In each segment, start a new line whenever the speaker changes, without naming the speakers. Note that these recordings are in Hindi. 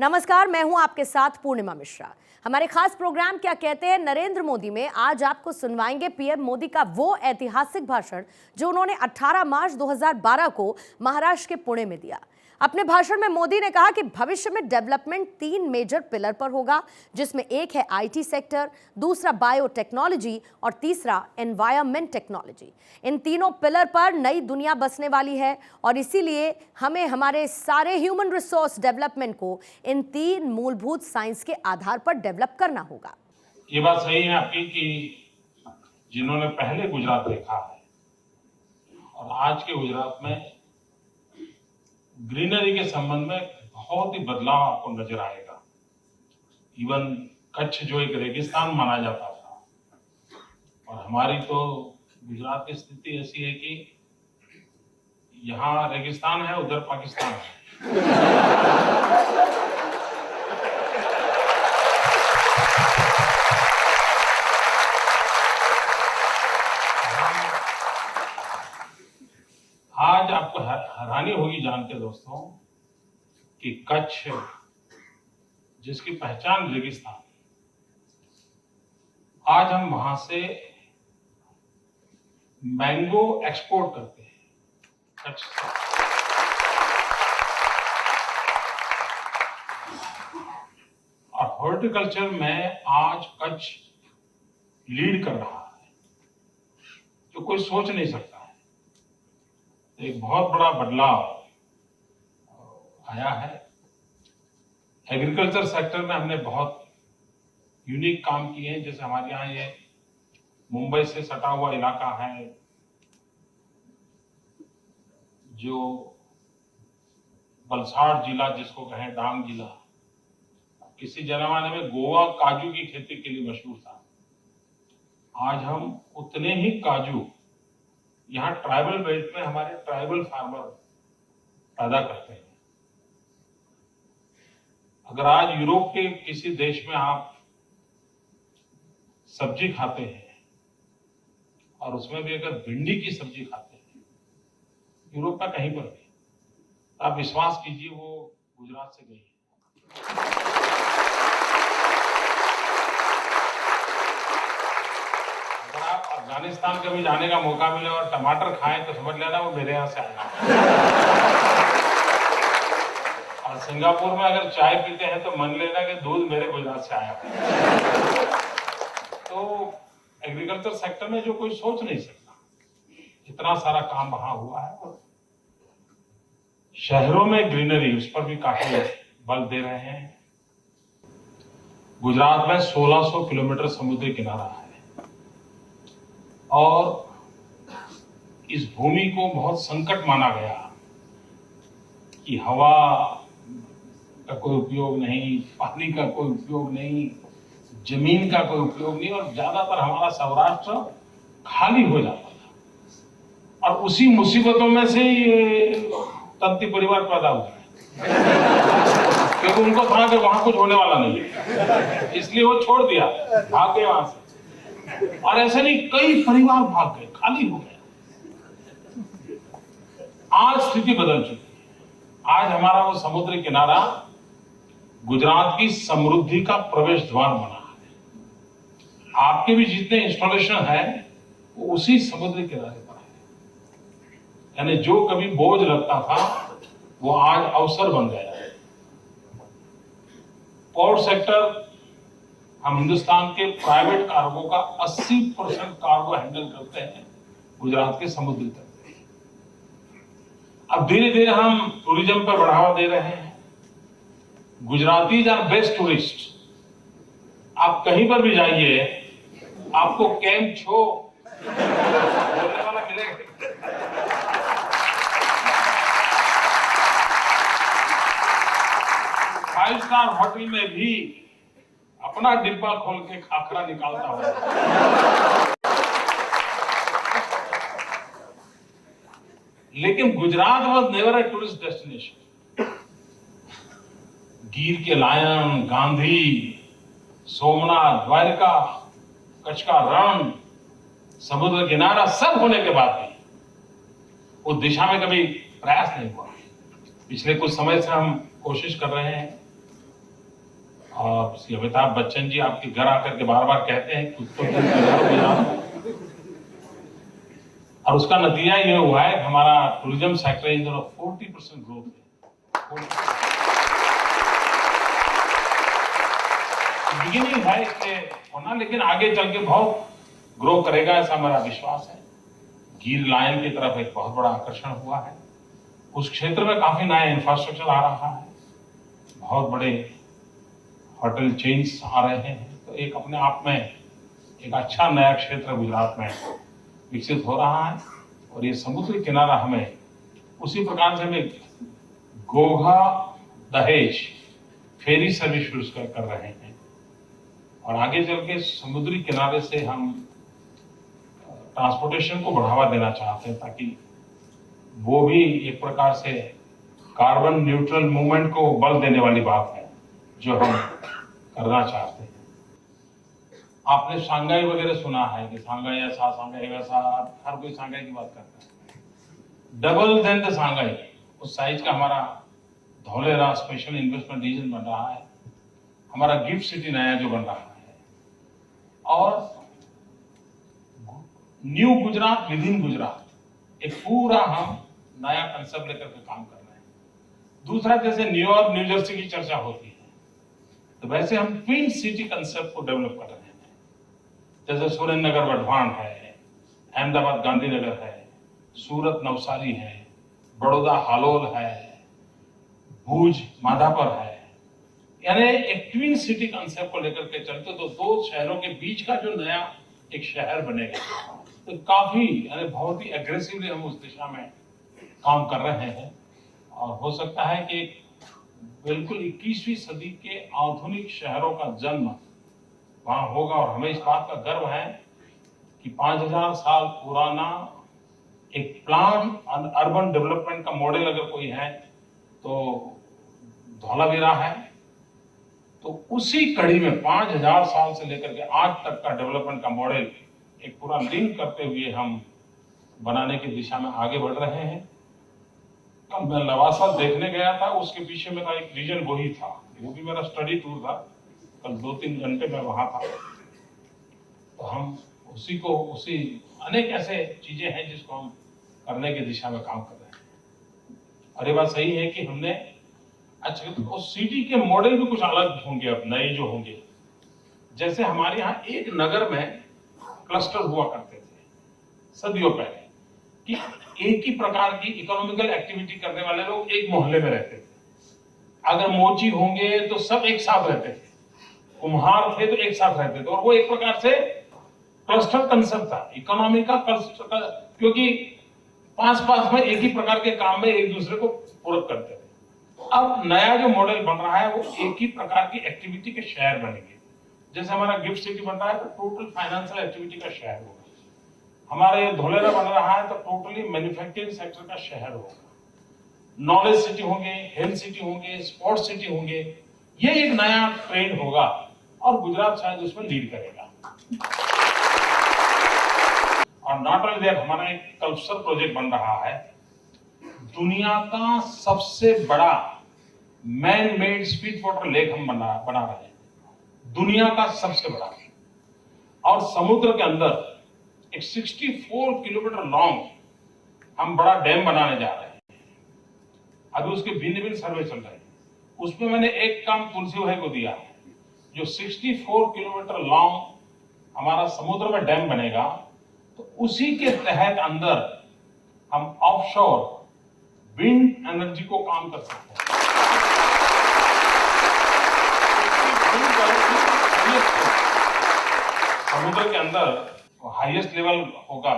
नमस्कार, मैं हूं आपके साथ पूर्णिमा मिश्रा। हमारे खास प्रोग्राम क्या कहते हैं नरेंद्र मोदी में आज आपको सुनवाएंगे पीएम मोदी का वो ऐतिहासिक भाषण जो उन्होंने 18 मार्च 2012 को महाराष्ट्र के पुणे में दिया। अपने भाषण में मोदी ने कहा कि भविष्य में डेवलपमेंट 3 मेजर पिलर पर होगा, जिसमें एक है आईटी सेक्टर, दूसरा बायोटेक्नोलॉजी और तीसरा एनवायरमेंट टेक्नोलॉजी। इन तीनों पिलर पर नई दुनिया बसने वाली है और इसीलिए हमें हमारे सारे ह्यूमन रिसोर्स डेवलपमेंट को इन 3 मूलभूत साइंस के आधार पर डेवलप करना होगा।
ये बात सही है आपकी कि जिन्होंने पहले गुजरात देखा है और आज के गुजरात में ग्रीनरी के संबंध में बहुत ही बदलाव आपको नजर आएगा। इवन कच्छ जो एक रेगिस्तान माना जाता था और हमारी तो गुजरात की स्थिति ऐसी है कि यहाँ रेगिस्तान है, उधर पाकिस्तान है। आज आपको हैरानी होगी जान के दोस्तों कि कच्छ जिसकी पहचान रेगिस्तान, आज हम वहां से मैंगो एक्सपोर्ट करते हैं कच्छ से। और हॉर्टिकल्चर में आज कच्छ लीड कर रहा है, जो कोई सोच नहीं सकता है। एक बहुत बड़ा बदलाव आया है। एग्रीकल्चर सेक्टर में हमने बहुत यूनिक काम किए हैं। जैसे हमारे यहाँ ये मुंबई से सटा हुआ इलाका है जो वलसाड़ जिला जिसको कहें, डांग जिला, किसी जमाने में गोवा काजू की खेती के लिए मशहूर था। आज हम उतने ही काजू यहाँ ट्राइबल बेल्ट में हमारे ट्राइबल फार्मर पैदा करते हैं। अगर आज यूरोप के किसी देश में आप सब्जी खाते हैं और उसमें भी अगर भिंडी की सब्जी खाते हैं, यूरोप का कहीं पर भी, तो आप विश्वास कीजिए वो गुजरात से गई है। अगर आप अफगानिस्तान कभी जाने का मौका मिले और टमाटर खाएं तो समझ लेना वो मेरे यहाँ से आया। और सिंगापुर में अगर चाय पीते हैं तो मन लेना कि दूध मेरे गुजरात से आया। तो एग्रीकल्चर सेक्टर में जो कोई सोच नहीं सकता, इतना सारा काम वहां हुआ है। और शहरों में ग्रीनरी, उस पर भी काफी बल दे रहे हैं। गुजरात में 1600 किलोमीटर समुद्री किनारा है और इस भूमि को बहुत संकट माना गया कि हवा का कोई उपयोग नहीं, पानी का कोई उपयोग नहीं, जमीन का कोई उपयोग नहीं, और ज्यादातर हमारा सौराष्ट्र खाली हो जाता था। और उसी मुसीबतों में से ये तंती परिवार पैदा हुआ है, क्योंकि उनको था कि वहां कुछ होने वाला नहीं है, इसलिए वो छोड़ दिया, भाग गए वहां से। और ऐसे नहीं, कई परिवार भाग गए, खाली हो गए। आज स्थिति बदल चुकी है। आज हमारा वो समुद्री किनारा गुजरात की समृद्धि का प्रवेश द्वार बना है। आपके भी जितने इंस्टॉलेशन है वो उसी समुद्री किनारे पर है। यानी जो कभी बोझ लगता था वो आज अवसर बन गया है। पोर्ट सेक्टर, हम हिंदुस्तान के प्राइवेट कार्गो का 80% कार्गो हैंडल करते हैं गुजरात के समुद्री तट पे। अब धीरे धीरे हम टूरिज्म पर बढ़ावा दे रहे हैं। Gujaratis are best tourist. आप कहीं पर भी जाइए, आपको केम छो बोलने वाला मिलेगा। 5 स्टार होटल में भी अपना डिब्बा खोल के खाखरा निकालता हो। लेकिन Gujarat was never a tourist destination. गिर के लायन, गांधी, सोमनाथ, द्वारका, कच्छ का रण, समुद्र किनारा सब होने के बाद भी उस दिशा में कभी प्रयास नहीं हुआ। पिछले कुछ समय से हम कोशिश कर रहे हैं और श्री अमिताभ बच्चन जी आपके घर आकर के बार बार कहते हैं कुछ तो गुजरात, और उसका नतीजा ये हुआ है कि हमारा टूरिज्म सेक्टर इन दिनों 40% ग्रोथ है। बिगिनिंग है इससे होना, लेकिन आगे चल के बहुत ग्रो करेगा, ऐसा मेरा विश्वास है। गिर लायन की तरफ एक बहुत बड़ा आकर्षण हुआ है। उस क्षेत्र में काफी नया इंफ्रास्ट्रक्चर आ रहा है, बहुत बड़े होटल चेन्स आ रहे हैं, तो एक अपने आप में एक अच्छा नया क्षेत्र गुजरात में विकसित हो रहा है। और ये समुद्री किनारा हमें उसी प्रकार से हमें गोघा दहेज फेरी सर्विस शुरू कर रहे हैं, और आगे चल के समुद्री किनारे से हम ट्रांसपोर्टेशन को बढ़ावा देना चाहते हैं, ताकि वो भी एक प्रकार से कार्बन न्यूट्रल मूवमेंट को बल देने वाली बात है जो हम करना चाहते हैं। आपने शंघाई वगैरह सुना है कि शंघाई ऐसा, शंघाई वैसा, हर कोई शंघाई की बात करता है। डबल देन द शंघाई, उस साइज का हमारा धौलेरा स्पेशल इन्वेस्टमेंट रीजन बन रहा है, हमारा गिफ्ट सिटी नया जो बन रहा है, और new Gujarat with in Gujarat, एक पूरा हम नया कंसेप्ट लेकर के काम कर रहे हैं। दूसरा, जैसे न्यूयॉर्क न्यू जर्सी की चर्चा होती है, तो वैसे हम ट्विन सिटी कंसेप्ट को डेवलप कर रहे हैं। जैसे सुरेंद्रनगर वढवान है, अहमदाबाद गांधीनगर है, सूरत नवसारी है, बड़ौदा हालोल है, भुज माधापर है, यानी एक ट्विन सिटी कंसेप्ट को लेकर के चलते तो दो शहरों के बीच का जो नया एक शहर बनेगा, तो काफी यानी बहुत ही एग्रेसिवली हम उस दिशा में काम कर रहे हैं। और हो सकता है कि बिल्कुल 21वीं सदी के आधुनिक शहरों का जन्म वहां होगा, और हमें इस बात का गर्व है कि 5000 साल पुराना एक प्लान अर्बन डेवलपमेंट का मॉडल अगर कोई है तो धौलावीरा है। तो उसी कड़ी में 5000 साल से लेकर के आज तक का डेवलपमेंट का मॉडल एक पूरा लिंक करते हुए हम बनाने की दिशा में आगे बढ़ रहे हैं। कल मैं लवासा देखने गया था, उसके पीछे मेरा एक रीजन वही था, वो भी मेरा स्टडी टूर था। कल 2-3 घंटे मैं वहां था, तो हम उसी अनेक ऐसे चीजें हैं जिसको हम करने की दिशा में काम कर रहे हैं। और ये बात सही है कि हमने अच्छा, तो सिटी के मॉडल भी कुछ अलग होंगे, अब नए जो होंगे। जैसे हमारे यहाँ एक नगर में क्लस्टर हुआ करते थे सदियों पहले, कि एक ही प्रकार की इकोनॉमिकल एक्टिविटी करने वाले लोग एक मोहल्ले में रहते थे। अगर मोची होंगे तो सब एक साथ रहते थे, कुम्हार थे तो एक साथ रहते थे, और वो एक प्रकार से क्लस्टर कंसेप्ट था, इकोनॉमी का क्लस्टर, क्योंकि पास में एक ही प्रकार के काम में एक दूसरे को पूरक करते थे। अब नया जो मॉडल बन रहा है वो एक ही प्रकार की एक्टिविटी के शहर बनेंगे। जैसे हमारा गिफ्ट सिटी बन रहा है तो टोटल फाइनेंशियल एक्टिविटी का शहर होगा, हमारे धोलेरा बन रहा है तो टोटली मैन्युफैक्चरिंग सेक्टर का शहर होगा, नॉलेज सिटी होंगे, हेल्थ सिटी होंगे, स्पोर्ट्स सिटी होंगे। ये एक नया ट्रेंड होगा और गुजरात शायद उसमें लीड करेगा। और नॉट ओनली दैट, हमारा एक कल्चरल प्रोजेक्ट बन रहा है, दुनिया का सबसे बड़ा man made speed water lake हम बना रहे हैं, दुनिया का सबसे बड़ा। और समुद्र के अंदर एक 64 किलोमीटर लॉन्ग हम बड़ा डैम बनाने जा रहे हैं। अभी उसके भिन्न सर्वे चल रहे हैं। उसमें मैंने एक काम तुलसी भाई को दिया है, जो 64 किलोमीटर लॉन्ग हमारा समुद्र में डैम बनेगा, तो उसी के तहत अंदर हम ऑफशोर विंड एनर्जी को काम कर सकते हैं। समुद्र के अंदर हाईएस्ट लेवल होगा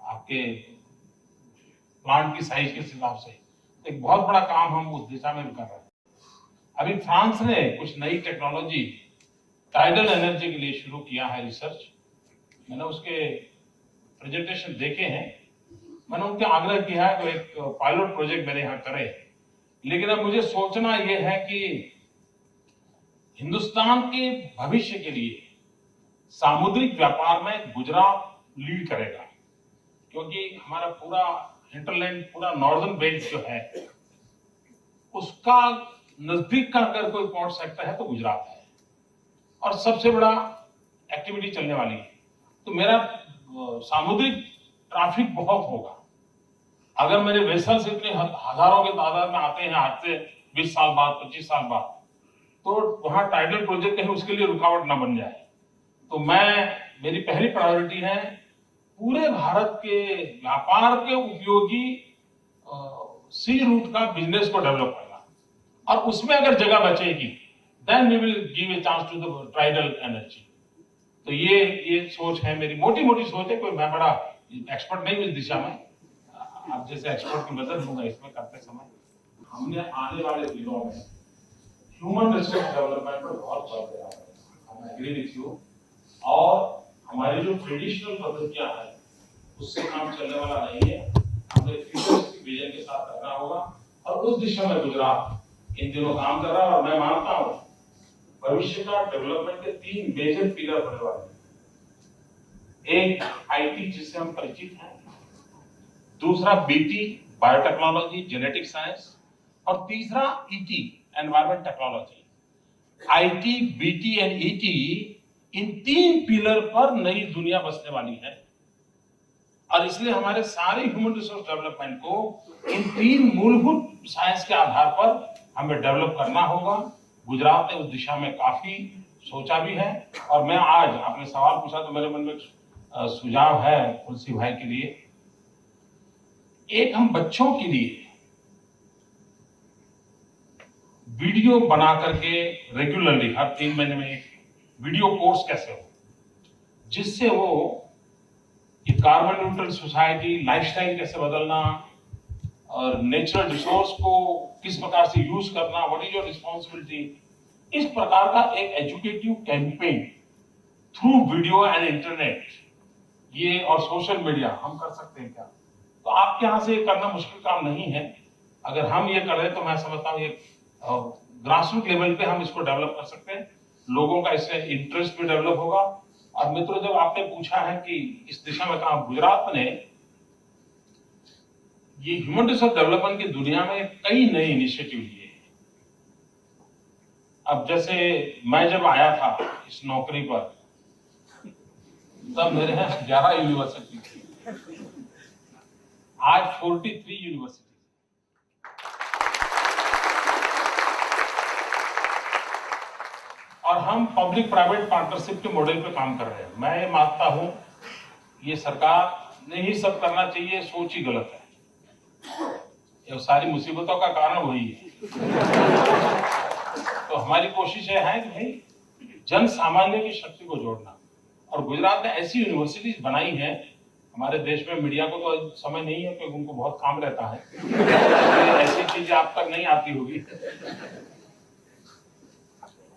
आपके प्लांट की साइज के हिसाब से। एक बहुत बड़ा काम हम उस दिशा में भी कर रहे हैं। अभी फ्रांस ने कुछ नई टेक्नोलॉजी टाइडल एनर्जी के लिए शुरू किया है रिसर्च। मैंने उसके प्रेजेंटेशन देखे हैं, मैंने उनके आग्रह किया है कि एक पायलट प्रोजेक्ट मेरे यहाँ करें। लेकिन अब मुझे सोचना यह है कि हिंदुस्तान के भविष्य के लिए सामुद्रिक व्यापार में गुजरात लीड करेगा, क्योंकि हमारा पूरा हिंटरलैंड, पूरा नॉर्दर्न बेल्ट जो है, उसका नजदीक का अगर कोई पोर्ट सेक्टर है तो गुजरात है। और सबसे बड़ा एक्टिविटी चलने वाली है। तो मेरा सामुद्रिक ट्रैफिक बहुत होगा। अगर मेरे वेसल्स इतने हजारों के तादाद में आते हैं आज से 20 साल बाद, 25 साल बाद, तो वहां टाइडल प्रोजेक्ट कहीं उसके लिए रुकावट ना बन जाए। तो मेरी पहली प्रायोरिटी है पूरे भारत के व्यापार के उपयोगी सी रूट का बिजनेस को डेवलप करना, और उसमें अगर जगह बचेगी then we will give a chance to the tidal energy. तो ये सोच है मेरी, मोटी मोटी सोच है, कोई मैं बड़ा एक्सपर्ट नहीं हूं इस दिशा में। आप जैसे एक्सपर्ट की मदद लूंगा इसमें करते समय। हमने आने वाले दिनों में ह्यूमन रिसोर्स डेवलपमेंट पर बहुत जोर देना है, आई एग्री विथ यू। और हमारी जो ट्रेडिशनल पद्धतियां हैं उससे काम चलने वाला नहीं है, हमें फ्यूचरिस्टिक विजन के साथ करना होगा, और उस दिशा में गुजरात इन दिनों काम कर रहा है। और मैं मानता हूं भविष्य का डेवलपमेंट के 3 मेजर पिलर होने वाले हैं। एक आईटी जिससे हम परिचित हैं, दूसरा बीटी बायोटेक्नोलॉजी जेनेटिक साइंस, और तीसरा ET environment technology. IT, BT and ET, in 3 pillar पर नई दुनिया बसने वाली है, और इसलिए हमारे सारे ह्यूमन रिसोर्स डेवलपमेंट को इन 3 मूलभूत साइंस के आधार पर हमें डेवलप करना होगा। गुजरात ने उस दिशा में काफी सोचा भी है, और मैं आज आपने सवाल पूछा तो मेरे मन में सुझाव है तुलसी भाई के लिए। एक हम बच्चों के लिए वीडियो बना करके रेगुलरली हर 3 महीने में एक वीडियो कोर्स कैसे हो, जिससे वो ये कार्बन न्यूट्रल सोसाइटी, लाइफस्टाइल कैसे बदलना, और नेचुरल रिसोर्स को किस प्रकार से यूज करना, व्हाट इज योर रिस्पॉन्सिबिलिटी, इस प्रकार का एक educative campaign through video and internet, ये और सोशल मीडिया हम कर सकते हैं क्या? तो आपके यहां से करना मुश्किल काम नहीं है। अगर हम ये कर रहे हैं तो मैं समझता हूँ ये ग्रासरूट लेवल पे हम इसको डेवलप कर सकते हैं, लोगों का इससे इंटरेस्ट भी डेवलप होगा। और मित्रों, जब आपने पूछा है कि इस दिशा में काम, गुजरात ने ये ह्यूमन रिसोर्स डेवलपमेंट की दुनिया में कई नए इनिशिएटिव लिए। अब जैसे मैं जब आया था इस नौकरी पर, तब मेरे यहाँ 11 यूनिवर्सिटी थी, आज 43 यूनिवर्सिटी। और हम पब्लिक प्राइवेट पार्टनरशिप के मॉडल पे काम कर रहे हैं। मैं ये मानता हूं ये सरकार ने ही सब करना चाहिए, सोच ही गलत है। ये सारी मुसीबतों का कारण वही है। तो हमारी कोशिश ये है कि भाई जन सामान्य की शक्ति को जोड़ना, और गुजरात ने ऐसी यूनिवर्सिटीज बनाई हैं। हमारे देश में मीडिया को तो समय नहीं है क्योंकि उनको बहुत काम रहता है, ऐसी चीजें आप तक नहीं आती होगी,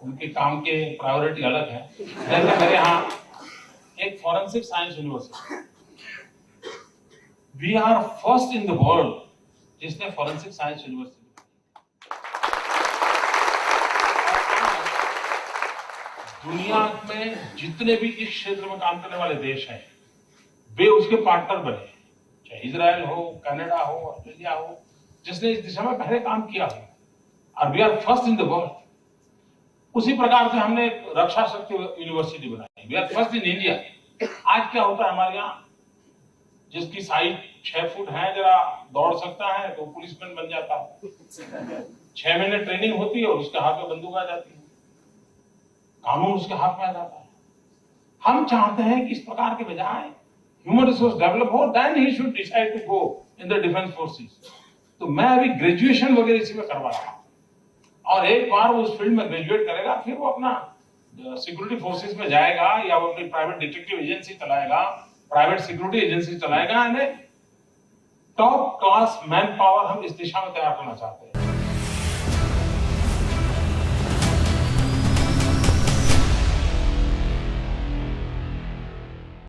उनके काम के प्रायोरिटी अलग है। जैसे मेरे यहाँ एक forensic science university, we are first in the world जिसने फॉरेंसिक साइंस यूनिवर्सिटी, दुनिया में जितने भी इस क्षेत्र में काम करने वाले देश हैं वे उसके पार्टनर बने, चाहे इजराइल हो, कनाडा हो, ऑस्ट्रेलिया हो, जिसने इस दिशा में पहले काम किया हो, और we are first in the world. उसी प्रकार से हमने एक रक्षा शक्ति यूनिवर्सिटी बनाई, we are first in India. आज क्या होता है हमारे यहाँ, जिसकी साइज 6 फुट है, जरा दौड़ सकता है तो पुलिसमैन बन जाता है। 6 महीने ट्रेनिंग होती है और उसके हाथ में बंदूक आ जाती है, कानून उसके हाथ में आ जाता है। हम चाहते हैं कि इस प्रकार के बजाय ह्यूमन रिसोर्स डेवलप हो, then he should decide to go in the defence forces. तो मैं अभी ग्रेजुएशन वगैरह इसी में करवा रहा हूं, और एक बार वो उस फील्ड में ग्रेजुएट करेगा फिर वो अपना सिक्योरिटी फोर्सेस में जाएगा, या वो अपनी प्राइवेट डिटेक्टिव एजेंसी चलाएगा, प्राइवेट सिक्योरिटी एजेंसी चलाएगा। टॉप क्लास मैन पावर हम इस दिशा में तैयार करना चाहते हैं।